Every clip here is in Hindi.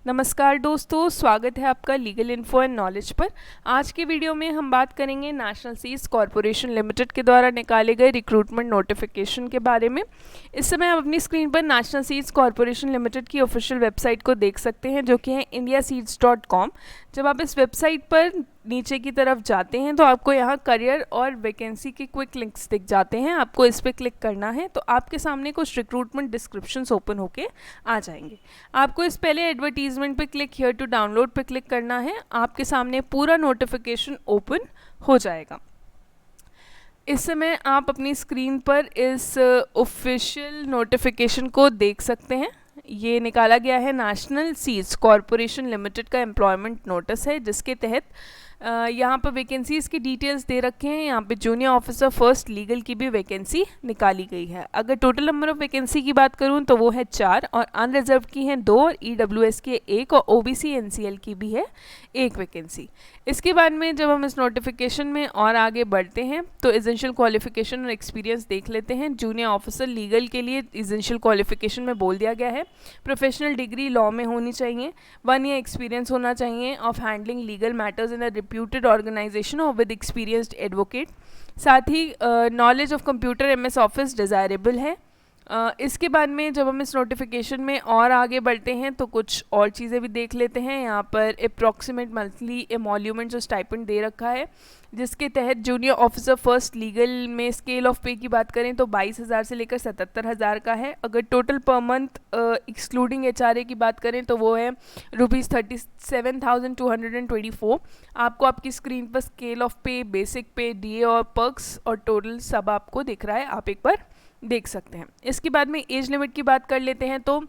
नमस्कार दोस्तों, स्वागत है आपका लीगल इन्फो एंड नॉलेज पर। आज के वीडियो में हम बात करेंगे नेशनल सीड्स कॉरपोरेशन लिमिटेड के द्वारा निकाले गए रिक्रूटमेंट नोटिफिकेशन के बारे में। इस समय आप अपनी स्क्रीन पर नेशनल सीड्स कॉरपोरेशन लिमिटेड की ऑफिशियल वेबसाइट को देख सकते हैं, जो कि है indiaseeds.com। जब आप इस वेबसाइट पर नीचे की तरफ जाते हैं तो आपको यहाँ करियर और वैकेंसी के क्विक लिंक्स दिख जाते हैं। आपको इस पर क्लिक करना है तो आपके सामने कुछ रिक्रूटमेंट डिस्क्रिप्शंस ओपन होके आ जाएंगे। आपको इस पहले एडवर्टीजमेंट पे क्लिक हियर टू डाउनलोड पे क्लिक करना है। आपके सामने पूरा नोटिफिकेशन ओपन हो जाएगा। इस समय आप अपनी स्क्रीन पर इस ऑफिशियल नोटिफिकेशन को देख सकते हैं। ये निकाला गया है नेशनल सीड्स कॉरपोरेशन लिमिटेड का एम्प्लॉयमेंट नोटिस है, जिसके तहत यहाँ पर वैकेंसीज़ की डिटेल्स दे रखे हैं। यहाँ पे जूनियर ऑफिसर फर्स्ट लीगल की भी वैकेंसी निकाली गई है। अगर टोटल नंबर ऑफ वैकेंसी की बात करूँ तो वो है 4 और अनरिजर्व की हैं 2 और EWS की 1 और OBC NCL की भी है 1 वैकेंसी। इसके बाद में जब हम इस नोटिफिकेशन में और आगे बढ़ते हैं तो एसेंशियल क्वालिफिकेशन और एक्सपीरियंस देख लेते हैं। जूनियर ऑफिसर लीगल के लिए एसेंशियल क्वालिफिकेशन में बोल दिया गया है प्रोफेशनल डिग्री लॉ में होनी चाहिए, 1 ईयर एक्सपीरियंस होना चाहिए of handling legal matters in a reputed organization or with experienced advocate। साथ ही knowledge of computer MS office desirable है। इसके बाद में जब हम इस नोटिफिकेशन में और आगे बढ़ते हैं तो कुछ और चीज़ें भी देख लेते हैं। यहाँ पर अप्रॉक्सीमेट मंथली एमोल्यूमेंट जो स्टाइपेंड दे रखा है, जिसके तहत जूनियर ऑफिसर फर्स्ट लीगल में स्केल ऑफ पे की बात करें तो 22,000 से लेकर 77,000 का है। अगर total per month excluding HRA की बात करें तो वो है ₹37,224। आपको आपकी स्क्रीन पर स्केल ऑफ पे, बेसिक पे, DA और पर्क्स और टोटल सब आपको दिख रहा है, आप एक बार देख सकते हैं। इसके बाद में एज लिमिट की बात कर लेते हैं तो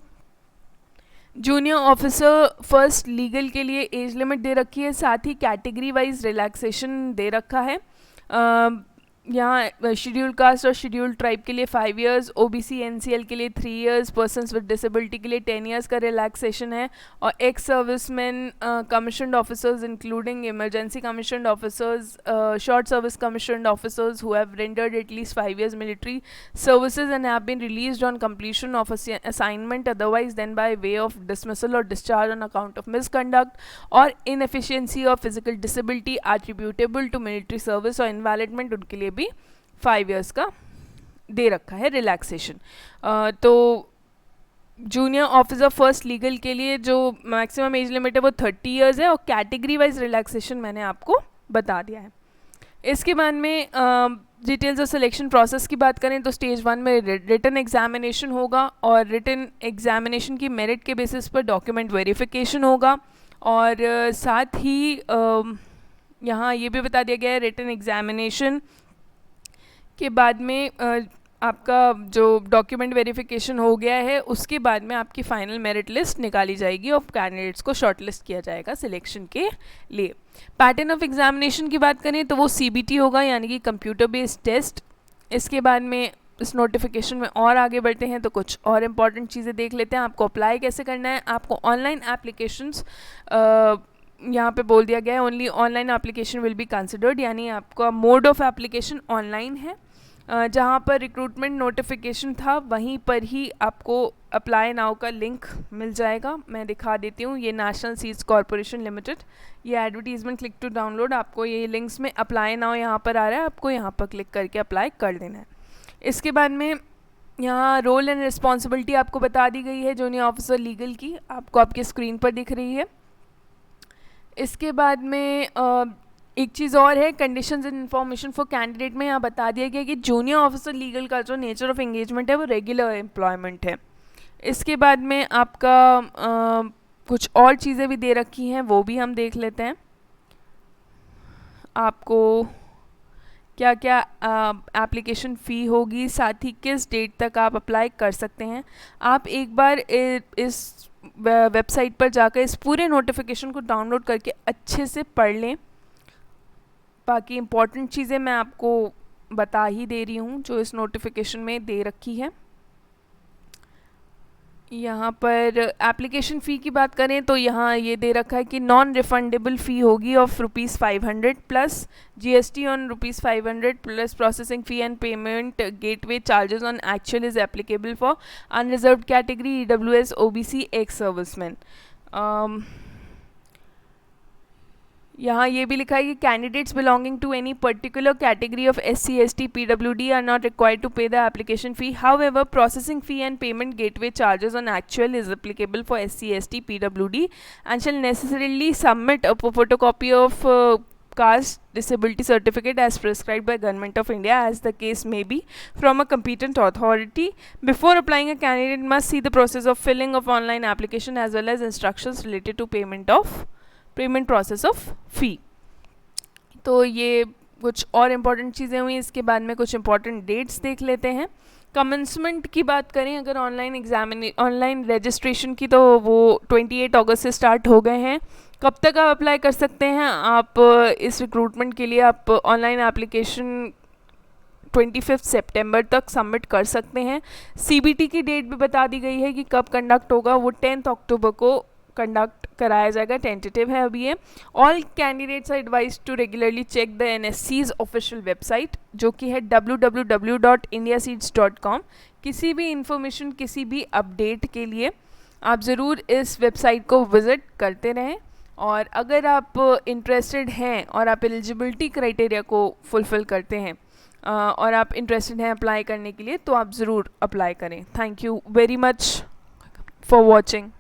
जूनियर ऑफिसर फर्स्ट लीगल के लिए एज लिमिट दे रखी है, साथ ही कैटेगरी वाइज रिलैक्सेशन दे रखा है। यहाँ शेड्यूल कास्ट और शेड्यूल ट्राइब के लिए 5 इयर्स, OBC NCL के लिए 3 इयर्स, पर्सन्स विद डिसेबिलिटी के लिए 10 इयर्स का रिलैक्सेशन है। और ex serviceman commissioned officers including emergency commissioned officers, short service commissioned officers who have rendered at least 5 years military services and have been released on completion of assignment otherwise than by way of dismissal or discharge on account of misconduct or inefficiency or physical disability attributable to military service और इनवैलिडमेंट, उनके लिए भी 5 years का दे रखा है रिलैक्सेशन। तो जूनियर ऑफिसर फर्स्ट लीगल के लिए जो मैक्सिमम एज लिमिट है वो 30 years है और कैटेगरी वाइज रिलैक्सेशन मैंने आपको बता दिया है। इसके बाद में डिटेल्स ऑफ सिलेक्शन प्रोसेस की बात करें तो स्टेज 1 में रिटन एग्जामिनेशन होगा और रिटन एग्जामिनेशन की मेरिट के बेसिस पर डॉक्यूमेंट वेरिफिकेशन होगा। और साथ ही यहाँ ये भी बता दिया गया है रिटन एग्जामिनेशन के बाद में आपका जो डॉक्यूमेंट वेरिफिकेशन हो गया है उसके बाद में आपकी फाइनल मेरिट लिस्ट निकाली जाएगी और कैंडिडेट्स को शॉर्टलिस्ट किया जाएगा सिलेक्शन के लिए। पैटर्न ऑफ एग्जामिनेशन की बात करें तो वो CBT होगा, यानी कि कंप्यूटर बेस्ड टेस्ट। इसके बाद में इस नोटिफिकेशन में और आगे बढ़ते हैं तो कुछ और इम्पॉर्टेंट चीज़ें देख लेते हैं। आपको अप्लाई कैसे करना है। आपको ऑनलाइन एप्लीकेशंस यहाँ पे बोल दिया गया है only online application will be considered, यानी आपका मोड ऑफ एप्लीकेशन ऑनलाइन है। जहाँ पर रिक्रूटमेंट नोटिफिकेशन था वहीं पर ही आपको अप्लाई नाउ का लिंक मिल जाएगा। मैं दिखा देती हूँ, ये नेशनल सीड्स कॉरपोरेशन लिमिटेड, ये एडवर्टीजमेंट क्लिक टू डाउनलोड, आपको ये लिंक्स में अप्लाई नाउ यहाँ पर आ रहा है, आपको यहाँ पर क्लिक करके अप्लाई कर देना है। इसके बाद में यहाँ रोल एंड रिस्पॉन्सिबिलिटी आपको बता दी गई है जूनियर ऑफिसर लीगल की, आपको आपकी स्क्रीन पर दिख रही है। इसके बाद में एक चीज़ और है, conditions and information for candidate में यहाँ बता दिया गया कि जूनियर ऑफिसर लीगल का जो नेचर ऑफ एंगेजमेंट है वो रेगुलर एम्प्लॉयमेंट है। इसके बाद में आपका कुछ और चीज़ें भी दे रखी हैं, वो भी हम देख लेते हैं। आपको क्या क्या एप्लीकेशन फ़ी होगी, साथ ही किस डेट तक आप अप्लाई कर सकते हैं। आप एक बार इस वेबसाइट पर जाकर इस पूरे नोटिफिकेशन को डाउनलोड करके अच्छे से पढ़ लें। बाकी इम्पॉर्टेंट चीज़ें मैं आपको बता ही दे रही हूँ जो इस नोटिफिकेशन में दे रखी है। यहाँ पर एप्लीकेशन फ़ी की बात करें तो यहाँ ये दे रखा है कि नॉन रिफंडेबल फ़ी होगी of ₹500 plus GST on ₹500 plus processing fee and payment gateway charges on actual is applicable for unreserved category EWS OBC ex serviceman. यहाँ ये भी लिखा है कि candidates belonging to any particular category of SC ST PWD are not required to pay the application fee. However, processing fee and payment gateway charges on actual is applicable for SC ST PWD and shall necessarily submit a photocopy of caste disability certificate as prescribed by Government of India, as the case may be, from a competent authority. Before applying, a candidate must see the process of filling of online application as well as instructions related to payment process of fee. तो ये कुछ और इम्पॉर्टेंट चीज़ें हुई. इसके बाद में कुछ इम्पॉर्टेंट डेट्स देख लेते हैं. कमेंसमेंट की बात करें अगर ऑनलाइन रजिस्ट्रेशन की, तो वो 28 अगस्त से स्टार्ट हो गए हैं. कब तक आप अप्लाई कर सकते हैं? आप इस रिक्रूटमेंट के लिए आप ऑनलाइन एप्लीकेशन 25 सितंबर तक सबमिट कर सकते हैं. CBT की डेट भी बता दी गई है कि कब कंडक्ट होगा. वो 10 अक्टूबर को कंडक्ट कराया जाएगा. टेंटेटिव है अभी ये. All candidates are advise to regularly check the NSC's official website, जो कि है www.indiaseeds.com. किसी भी इंफॉर्मेशन, किसी भी अपडेट के लिए आप ज़रूर इस वेबसाइट को विज़िट करते रहें. और अगर आप इंटरेस्टेड हैं और आप एलिजिबिलिटी क्राइटेरिया को फुलफ़िल करते हैं और आप इंटरेस्टेड हैं अप्लाई करने के लिए, तो आप ज़रूर अप्लाई करें. Thank you very much for watching.